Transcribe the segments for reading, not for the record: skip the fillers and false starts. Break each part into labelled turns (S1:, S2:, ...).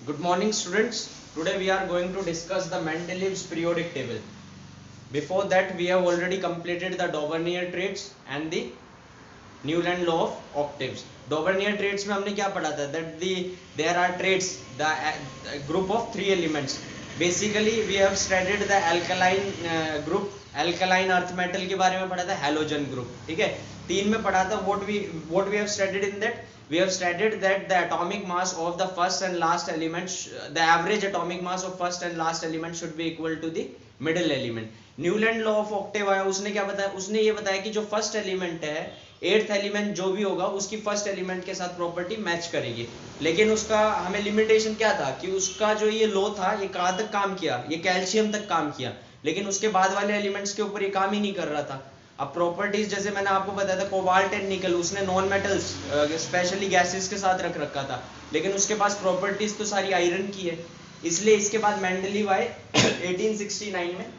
S1: Good morning, students. Today we are going to discuss the Mendeleev's periodic table. Before that, we have already completed the Dauvergne traits and the Newland law of octaves. Dauvergne traits में हमने क्या पढ़ा था? That there are traits, the group of three elements. Basically, we have studied the alkaline group, alkaline earth metal के बारे में पढ़ा था, halogen group. ठीक है, तीन में पढ़ा था. What we have studied in that? We have studied that the atomic mass of the first and last element, the average atomic mass of first and last element should be equal to the middle element. Newland law of octave आया, उसने क्या बताया? उसने ये बताया कि जो first element है, एट्थ एलिमेंट जो भी होगा उसकी फर्स्ट एलिमेंट के साथ प्रॉपर्टी मैच करेगी. लेकिन उसका हमें लिमिटेशन क्या था कि उसका जो ये लॉ था ये कहाँ तक काम किया? ये कैल्शियम तक काम किया, लेकिन उसके बाद वाले एलिमेंट्स के ऊपर ये काम ही नहीं कर रहा था. अब प्रॉपर्टीज जैसे मैंने आपको बताया था, कोबाल्ट एंड निकल उसने नॉन मेटल्स स्पेशली गैसेस के साथ रख रखा था, लेकिन उसके पास प्रॉपर्टीज तो सारी आयरन की है. इसलिए इसके बाद मेंडलीव आए 1869 में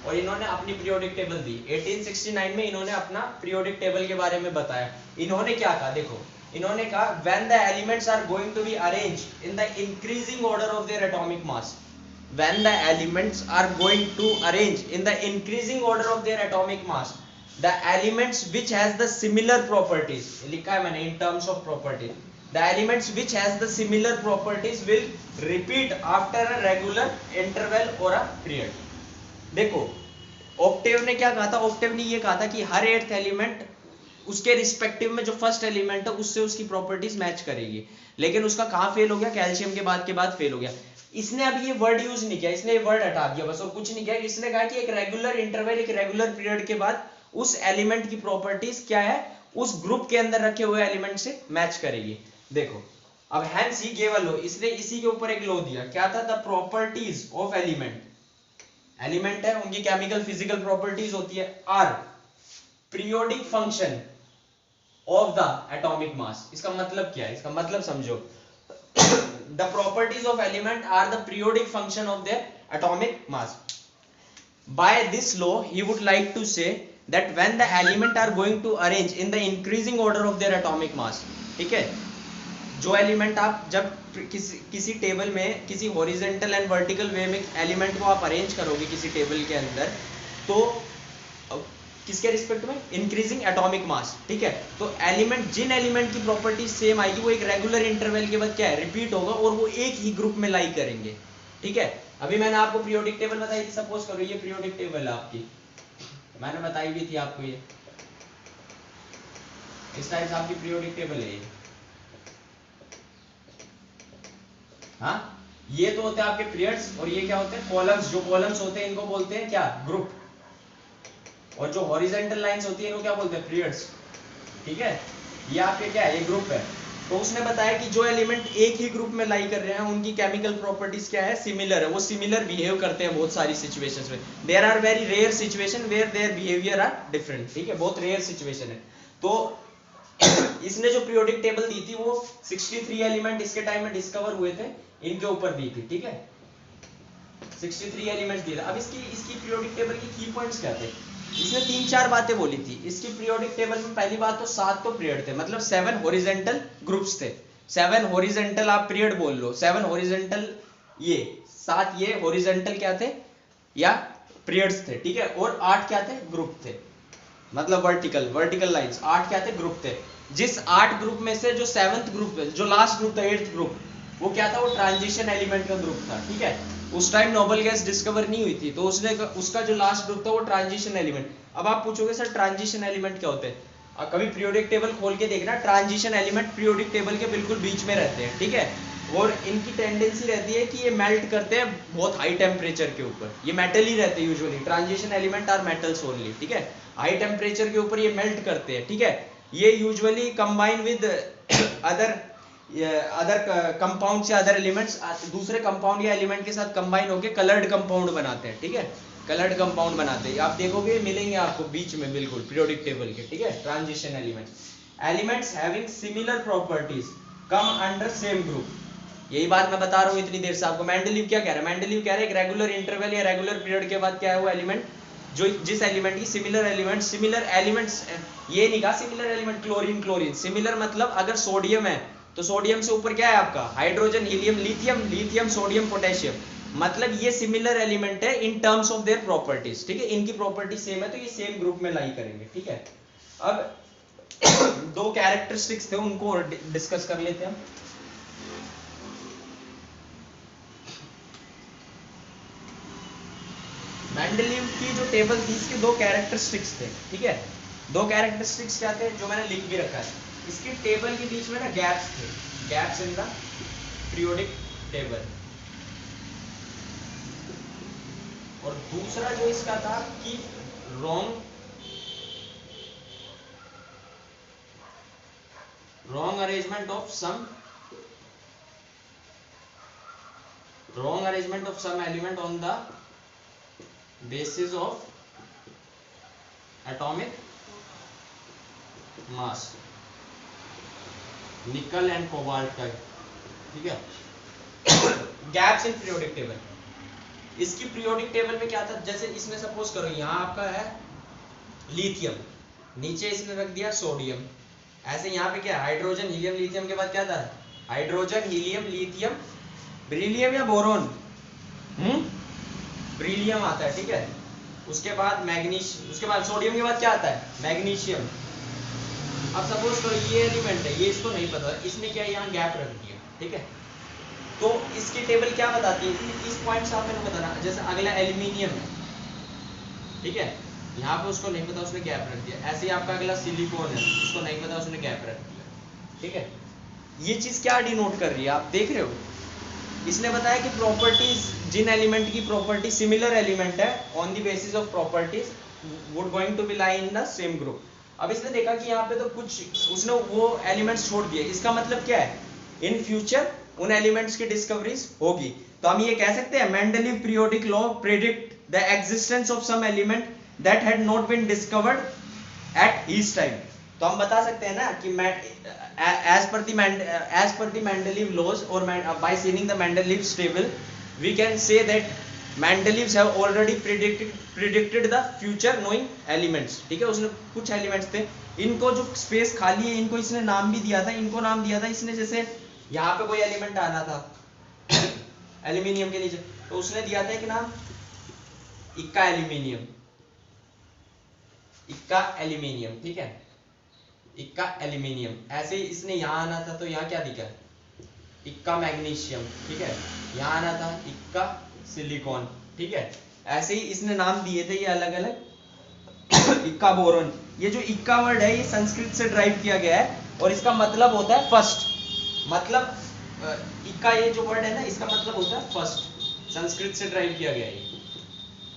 S1: और इन्होंने अपनी पीरियोडिक टेबल दी. 1869 में इन्होंने अपना पीरियोडिक टेबल के बारे में बताया. इन्होंने क्या कहा? देखो, इन्होंने कहा when the elements are going to be arranged in the increasing order of their atomic mass. When the elements are going to arrange in the increasing order of their atomic mass, the elements which has the similar properties, लिखा है मैंने in terms of property, the elements which has the similar properties will repeat after a regular interval or a period. देखो, Octave ने क्या कहा था? Octave ने ये कहा था कि हर एट्थ एलिमेंट उसके रिस्पेक्टिव में जो फर्स्ट एलिमेंट है उससे उसकी प्रॉपर्टीज मैच करेगी. लेकिन उसका कहाँ फेल हो गया? कैल्शियम के बाद फेल हो गया. इसने अब ये वर्ड यूज नहीं किया, इसने ये वर्ड हटा दिया बस, और कुछ नहीं किया. इसने कहा कि एक रेगुलर इंटरवल, एक रेगुलर पीरियड के बाद उस एलिमेंट की प्रॉपर्टीज क्या है, उस ग्रुप के अंदर रखे हुए एलिमेंट से मैच करेगी. देखो, अब hence he give a law, इसने इसी के ऊपर एक लॉ दिया. क्या था? The properties of element. Element है, उनकी केमिकल फिजिकल प्रॉपर्टीज होती है, are periodic function of the atomic mass. इसका मतलब क्या है? इसका मतलब समझो. The properties of element are the periodic function of their atomic mass. By this law, he would like to say that when the element are going to arrange in the increasing order of their atomic mass, ठीक है, जो element आप जब किसी table में किसी horizontal and vertical वे में element को आप अरेंज करोगे किसी टेबल के अंदर, तो किसके रिस्पेक्ट में? Increasing atomic mass. ठीक है, तो एलिमेंट, जिन एलिमेंट की प्रॉपर्टी सेम आएगी वो एक रेगुलर इंटरवल के बाद क्या है? रिपीट होगा और वो एक ही ग्रुप में लाई करेंगे. ठीक है, अभी मैंने आपको पीरियोडिक टेबल बताई थी. सपोज करो ये पीरियोडिक टेबल है आपकी, मैंने बताई भी थी आपको. ये इस टाइप से आपकी पीरियोडिक टेबल है ये. हाँ, ये तो होते हैं आपके पीरियड्स और ये क्या होते हैं? कॉलम्स. जो कॉलम्स होते हैं इनको बोलते हैं क्या? ग्रुप. और जो हॉरिजॉन्टल लाइंस होती है इनको क्या बोलते हैं? पीरियड्स. ठीक है, ये आपके क्या है? ये ग्रुप है. तो उसने बताया कि जो एलिमेंट एक ही ग्रुप में लाई कर रहे हैं उनकी केमिकल प्रॉपर्टीज क्या है? सिमिलर है. वो सिमिलर बिहेव करते हैं बहुत सारी सिचुएशंस में. There are very rare situation where their behaviour are different. ठीक है, बहुत रेयर सिचुएशन है. तो इसने जो पीरियोडिक टेबल दी थी वो 63 एलिमेंट इसके टाइम में डिस्कवर हुए थे, इनके ऊपर दी थी. ठीक है, 63 एलिमेंट्स दिए थे. अब इसकी पीरियोडिक टेबल की की पॉइंट्स क्या थे? इसने 3-4 बातें बोली थी. इसकी पीरियोडिक टेबल में पहली बात तो 7 तो पीरियड थे, मतलब 7 हॉरिजॉन्टल ग्रुप्स थे. 7 हॉरिजॉन्टल आप पीरियड बोल लो. 7 हॉरिजॉन्टल, ये 7 ये हॉरिजॉन्टल क्या थे? या पीरियड्स थे. ठीक है, और 8 क्या थे? ग्रुप थे, मतलब वर्टिकल लाइंस. 8 क्या थे? ग्रुप थे. जिस 8 ग्रुप में से जो 7th ग्रुप है, जो लास्ट ग्रुप था, 8th ग्रुप, वो क्या था? वो ट्रांजिशन एलिमेंट का ग्रुप था. ठीक है, उस टाइम नोबल गैस डिस्कवर नहीं हुई थी, तो उसका जो लास्ट ग्रुप था वो ट्रांजिशन एलिमेंट. अब आप पूछोगे सर ट्रांजिशन एलिमेंट क्या होते हैं? कभी पीरियोडिक टेबल खोल के देखना, ट्रांजिशन एलिमेंट पीरियोडिक टेबल के बिल्कुल बीच में रहते हैं. ठीक है, और इनकी टेंडेंसी रहती है कि ये मेल्ट करते हैं बहुत हाई टेम्परेचर के ऊपर. ये मेटल ही रहते हैं usually. Transition element are metals only. ठीक है, हाई टेम्परेचर के ऊपर ये मेल्ट करते हैं. ठीक है, ये usually combine with other compound या अदर एलिमेंट्स, दूसरे कंपाउंड या एलिमेंट के साथ कंबाइन होकर कलर्ड कंपाउंड बनाते हैं. ठीक है, कलर्ड कंपाउंड बनाते हैं. आप देखोगे मिलेंगे आपको बीच में बिल्कुल पीरियोडिक टेबल के. ठीक है, transition elements having similar properties come under same group. यही बात मैं बता रहा हूँ इतनी देर से आपको. मेंडलीव क्या कह रहा है? मेंडलीव कह रहा है एक रेगुलर इंटरवल या रेगुलर पीरियड के बाद क्या है वो एलिमेंट, जो जिस एलिमेंट की सिमिलर एलिमेंट्स, ये नहीं कहा सिमिलर एलिमेंट क्लोरीन. सिमिलर मतलब अगर सोडियम है तो सोडियम से ऊपर क्या है आपका hydrogen, helium, lithium, lithium, sodium, potassium. मतलब ये सिमिलर एलिमेंट है in terms of their properties, ठीक है, इनकी प्रॉपर्टी सेम है तो ये सेम ग्रुप में लाई करेंगे, ठीक है। अब दो कैरेक्टरिस्टिक्स थे उनको डिस्कस कर लेते हैं हम। मेंडलीव की जो टेबल थी इसके दो कैरेक्टरिस्टिक्स थे, ठीक है। दो कैरेक्टरिस्टिक्स क्या थे जो मैंने लिख भी रखा है। इसकी टेबल के बीच में ना गैप्स थे, gaps in the periodic table. और दूसरा जो इसका था कि wrong arrangement of some element on the basis of atomic mass, nickel and cobalt का, ठीक है। Gaps in periodic table. इसकी पीरियोडिक टेबल में क्या था, जैसे इसमें सपोज करो यहाँ आपका है लिथियम, नीचे इसने रख दिया सोडियम, ऐसे यहाँ पे क्या है हाइड्रोजन, हीलियम, लिथियम के बाद क्या था हाइड्रोजन, हीलियम, लिथियम, बेरिलियम या बोरोन, बेरिलियम आता है, ठीक है। उसके बाद मैग्नीशियम, उसके बाद सोडियम के बाद क्या आता है मैग्नीशियम। अब सपोज करो ये एलिमेंट है, ये इसको नहीं पता, इसने क्या यहाँ गैप रख दिया, ठीक है। तो इसकी टेबल क्या बताती है, इस पॉइंट से आपको बताना। जैसे अगला एल्यूमिनियम है, ठीक है, यहाँ पे उसको नहीं पता उसने गैप रख दिया। ऐसे ही आपका अगला सिलिकॉन है, उसको नहीं पता उसने गैप रख दिया, ठीक है। ये चीज क्या डिनोट कर रही है आप देख रहे हो, इसने बताया कि प्रॉपर्टीज, जिन एलिमेंट की प्रॉपर्टी सिमिलर एलिमेंट है on the basis of properties would going to be lie in the same group. अब इसने देखा कि यहाँ पे तो कुछ उसने वो एलिमेंट्स छोड़ दिए, इसका मतलब क्या है इन फ्यूचर उन एलिमेंट्स की डिस्कवरीज होगी। तो हम ये कह सकते हैं Mendeleev periodic law predict the existence of some element that had not been discovered at his time. तो हम बता सकते हैं ना कि as per the Mendeleev laws or by seeing the Mendeleev's table we can say that Mendeleev have already predicted the future knowing elements, ठीक है। उसने कुछ एलिमेंट्स थे, इनको जो स्पेस खाली है इनको इसने नाम भी दिया था, इनको नाम दिया था इसने, जैसे यहाँ पे कोई एलिमेंट आना था एल्यूमिनियम के नीचे, तो उसने दिया था एक नाम इक्का एल्यूमिनियम, इक्का एल्यूमिनियम, ठीक है, इक्का एल्यूमिनियम। ऐसे ही इसने यहाँ आना था तो यहाँ क्या दिखा इक्का मैग्नीशियम, ठीक है, यहाँ आना था इक्का सिलिकॉन, ठीक है। ऐसे ही इसने नाम दिए थे ये अलग अलग इक्का बोरोन। ये जो इक्का वर्ड है ये संस्कृत से ड्राइव किया गया है और इसका मतलब होता है फर्स्ट, मतलब इक्का ये जो वर्ड है ना इसका मतलब होता है फर्स्ट, संस्कृत से ड्राइव किया गया है।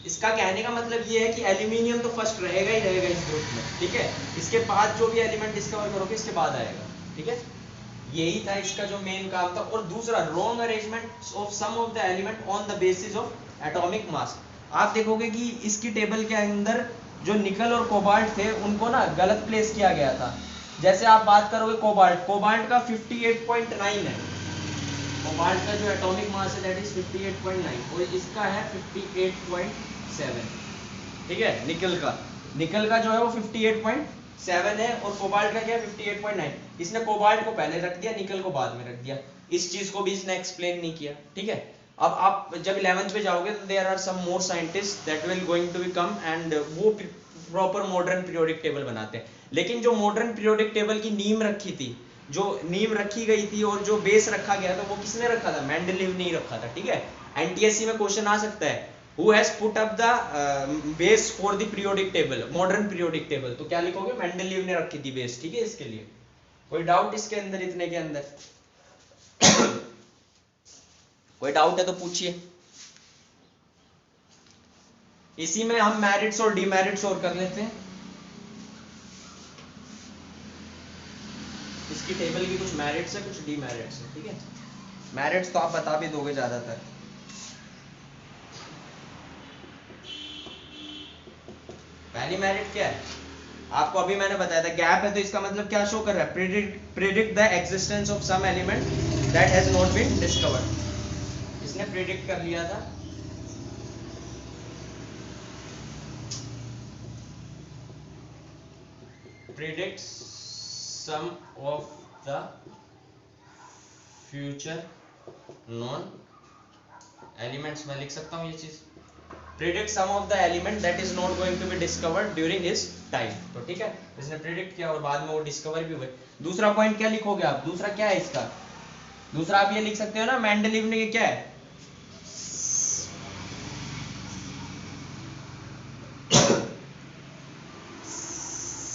S1: इसका कहने का मतलब ये है कि एल्यूमिनियम तो फर्स्ट रहेगा ही रहेगा इस ग्रुप में, ठीक है। इसके बाद जो भी एलिमेंट डिस्कवर करोगे इसके बाद आएगा, ठीक है। यही था इसका जो मेन काम था। और दूसरा wrong arrangement of some of the element on the basis of atomic mass. आप देखोगे कि इसकी टेबल के अंदर जो निकल और कोबाल्ट थे उनको ना गलत प्लेस किया गया था। जैसे आप बात करोगे कोबाल्ट, कोबाल्ट का 58.9 है, कोबाल्ट का जो एटॉमिक मास है दैट इज 58.9 और इसका है 58.7, ठीक है। निकल का जो है वो 58.7 है और कोबाल्ट का क्या है 58.9। इसने कोबाल्ट को पहले रख दिया, निकल को बाद में रख दिया, इस चीज को भी इसने एक्सप्लेन नहीं किया, ठीक है। अब आप जब 11th पे जाओगे तो there are some more scientist that will going to be come and वो प्रॉपर मॉडर्न पीरियोडिक टेबल बनाते हैं। लेकिन जो मॉडर्न पीरियोडिक टेबल की नींव रखी थी, जो नींव रखी गई थी और जो बेस रखा गया था वो किसने रखा था, मेंडलीव ने ही रखा था, ठीक है। एनटीएससी में क्वेश्चन आ सकता है who has put up the base for the periodic table, modern periodic table, तो क्या लिखोगे मेंडलीव ने रखी थी बेस, ठीक है। इसके लिए कोई डाउट इसके अंदर, इतने के अंदर कोई डाउट है तो पूछिए। इसी में हम मेरिट्स और डीमेरिट्स और कर लेते हैं। इसकी टेबल की कुछ मेरिट्स है कुछ डीमेरिट्स है, ठीक है। मेरिट्स तो आप बता भी दोगे ज्यादातर। पहली मेरिट क्या है, आपको अभी मैंने बताया था गैप है तो इसका मतलब क्या शो कर रहा है, predict the existence of some element that has not been discovered. इसने प्रेडिक्ट कर लिया था, predict some of the future non elements, मैं लिख सकता हूँ ये चीज, predict some of the element that is not going to be discovered during his time. तो ठीक है, इसने प्रिडिक्ट किया और बाद में वो डिस्कवर भी हुए। दूसरा पॉइंट क्या लिखोगे आप, दूसरा क्या है इसका, दूसरा आप ये लिख सकते हो ना, मेंडलीव ने ये क्या है,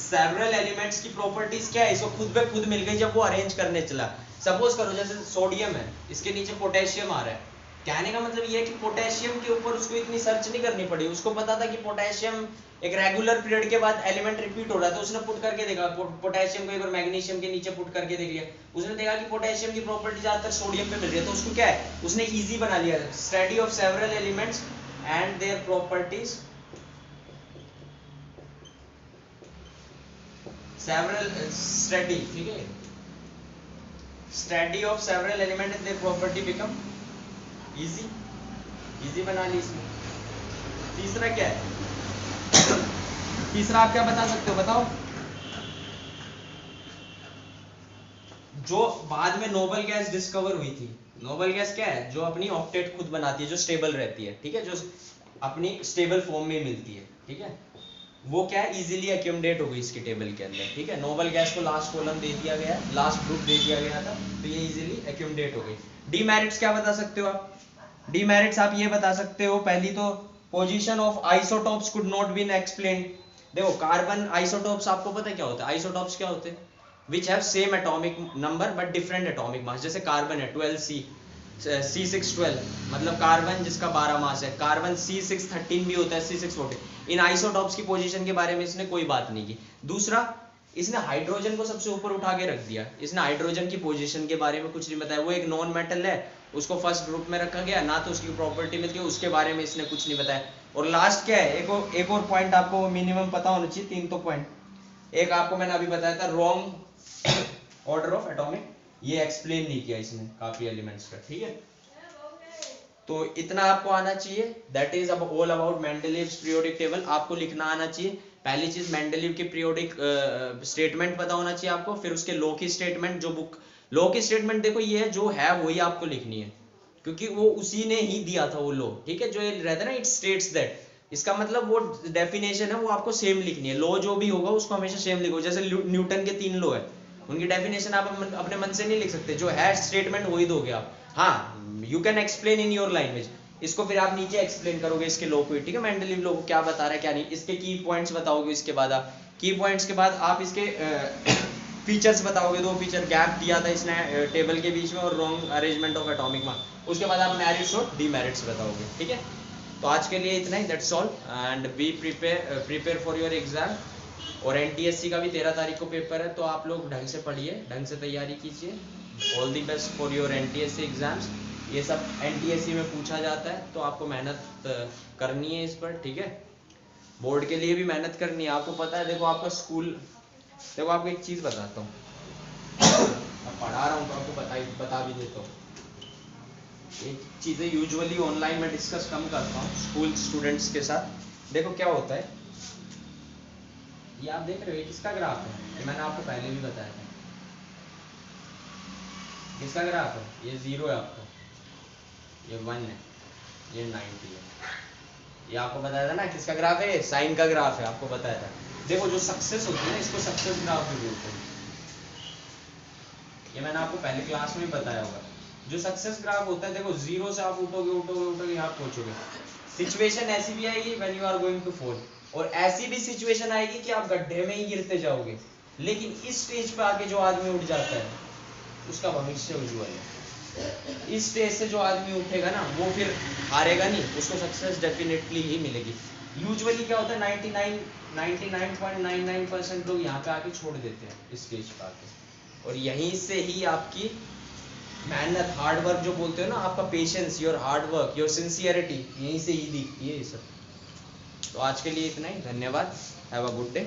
S1: सेवरल एलिमेंट्स की प्रॉपर्टीज क्या है, इसको खुद पे खुद मिल गई जब वो अरेंज करने चला। सपोज करो जैसे सोडियम है, इसके नीचे पोटेशियम आ रहा है, कहने का मतलब ये है कि पोटेशियम के ऊपर उसको इतनी सर्च नहीं करनी पड़ी, उसको पता था कि पोटेशियम एक रेगुलर पीरियड के बाद एलिमेंट रिपीट हो रहा था, तो उसने पुट करके देखा, पोटेशियम को एक बार मैग्नीशियम के नीचे पुट करके देख लिया, उसने देखा कि पोटेशियम की प्रॉपर्टी ज्यादातर सोडियम पे मिल रही है, तो उसको क्या है, उसने इजी बना लिया, study of several elements and their properties, several study, ठीक है, study of several element and their property become easy, easy बना ली इसमें। तीसरा क्या है, तीसरा आप क्या बता सकते हो, बताओ, जो बाद में नोबल गैस डिस्कवर हुई थी, नोबल गैस क्या है, जो अपनी ऑक्टेट खुद बनाती है, जो स्टेबल रहती है, ठीक है, जो अपनी स्टेबल फॉर्म में मिलती है, ठीक है, वो क्या है, इजीली एक्यूमुलेट हो गई इसकी टेबल के अंदर, ठीक है, नोबल गैस को लास्ट कॉलम दे दिया गया, लास्ट ग्रुप दे दिया गया था, तो ये इजीली एक्यूमुलेट हो गई। डीमेरिट्स क्या बता सकते हो आप, डीमेरिट्स आप ये बता सकते हो, पहली तो position of isotopes could not been explained. देखो कार्बन आइसोटोप्स आपको पता है क्या होता है, आइसोटोप्स क्या होते हैं, which have same atomic number but different atomic mass, जैसे कार्बन है 12C C612, मतलब कार्बन जिसका 12 मास है, कार्बन C613 भी होता है, C614। इन आइसोटॉप्स की पोजीशन के बारे में इसने कोई बात नहीं की। दूसरा, इसने हाइड्रोजन को सबसे ऊपर उठा के रख दिया, इसने हाइड्रोजन की पोजीशन के बारे में कुछ नहीं बताया, वो एक नॉन मेटल है, उसको फर्स्ट ग्रुप में रखा गया, ना तो उसकी प्रॉपर्टी मिलती है, उसके बारे में इसने कुछ नहीं बताया। और लास्ट क्या है, एक और पॉइंट आपको मिनिमम पता होना चाहिए, 3 तो पॉइंट, एक आपको मैंने अभी बताया था रॉन्ग ऑर्डर ऑफ एटॉमिक, ये एक्सप्लेन नहीं किया इसने काफी एलिमेंट्स का, ठीक है, तो इतना आपको आना चाहिए, दैट इज अब all about Mendeleev's periodic table. आपको लिखना आना चाहिए, पहली चीज मेंडलीव की पीरियोडिक स्टेटमेंट पता होना चाहिए आपको, फिर उसके लॉ की स्टेटमेंट, जो बुक लॉ की स्टेटमेंट देखो ये है जो है वही आपको लिखनी है, क्योंकि वो उसी ने ही दिया था वो लॉ, ठीक है, जो ये रहता है ना, इट स्टेट्स दैट, इसका मतलब वो डेफिनेशन है वो आपको सेम लिखनी है, लॉ जो भी होगा उसको हमेशा सेम लिखो, जैसे न्यूटन के 3 लॉ है, उनकी डेफिनेशन आप अपने मन से नहीं लिख सकते, जो है स्टेटमेंट वही दोगे आप, हाँ you can explain in your language, इसको फिर आप नीचे एक्सप्लेन करोगे इसके लॉ को, ठीक है, मेंडलीव लॉ को क्या बता रहा है क्या नहीं, इसके की पॉइंट्स बताओगे, इसके बाद आप की पॉइंट्स के बाद आप इसके फीचर्स बताओगे, 2 फीचर गैप दिया था इसने टेबल के बीच में और रॉन्ग अरेंजमेंट ऑफ एटॉमिक मास, उसके बाद आप मेरिट्स और डीमेरिट्स बताओगे, ठीक है। तो आज के लिए इतना ही, that's all, and be prepare for your exam, और एनटीएससी का भी 13 तारीख को पेपर है, तो आप लोग ढंग से पढ़िए, ढंग से तैयारी कीजिए, all the best for your NTSC exams, ये सब एनटीएससी में पूछा जाता है, तो आपको मेहनत करनी है इस पर, ठीक है, बोर्ड के लिए भी मेहनत करनी है, आपको पता है, देखो आपका स्कूल, देखो आपको एक चीज बताता हूँ, अब पढ़ा रहा हूँ तो आपको बता भी देता हूँ, एक चीजें यूजुअली ऑनलाइन में डिस्कस कम करता हूँ स्कूल स्टूडेंट्स के साथ। देखो क्या होता है, ये आप देख रहे हो, किसका ग्राफ है, ये मैंने आपको पहले भी बताया था, किसका ग्राफ है, ये 0 है आपका, ये 1 है, ये 90 है, ये आपको बताया था ना, किसका ग्राफ है, साइन का ग्राफ है, आपको बताया था। देखो जो सक्सेस होती है ना, इसको सक्सेस ग्राफ भी बोलते हैं, ये मैंने आपको पहले क्लास में बताया होगा, जो सक्सेस ग्राफ होता है, देखो 0 से आप उठोगे यहाँ पहुंचोगे, सिचुएशन ऐसी भी आएगी when you are going to fall, और ऐसी भी सिचुएशन आएगी कि आप गड्ढे में ही गिरते जाओगे, लेकिन इस स्टेज पे आके जो आदमी उठ जाता है उसका भविष्य उज्जवल है, इस स्टेज से जो आदमी उठेगा ना वो फिर हारेगा नहीं, उसको सक्सेस डेफिनेटली ही मिलेगी। यूजुअली क्या होता है, 99.99% लोग यहाँ पे आके छोड़ देते हैं इस स्टेज पे आके, और यहीं से ही आपकी मेहनत, हार्ड वर्क जो बोलते हो ना, आपका patience, your hard work, your sincerity, यहीं से ही दिखती है ये सब। तो आज के लिए इतना ही, धन्यवाद, हैव अ गुड डे।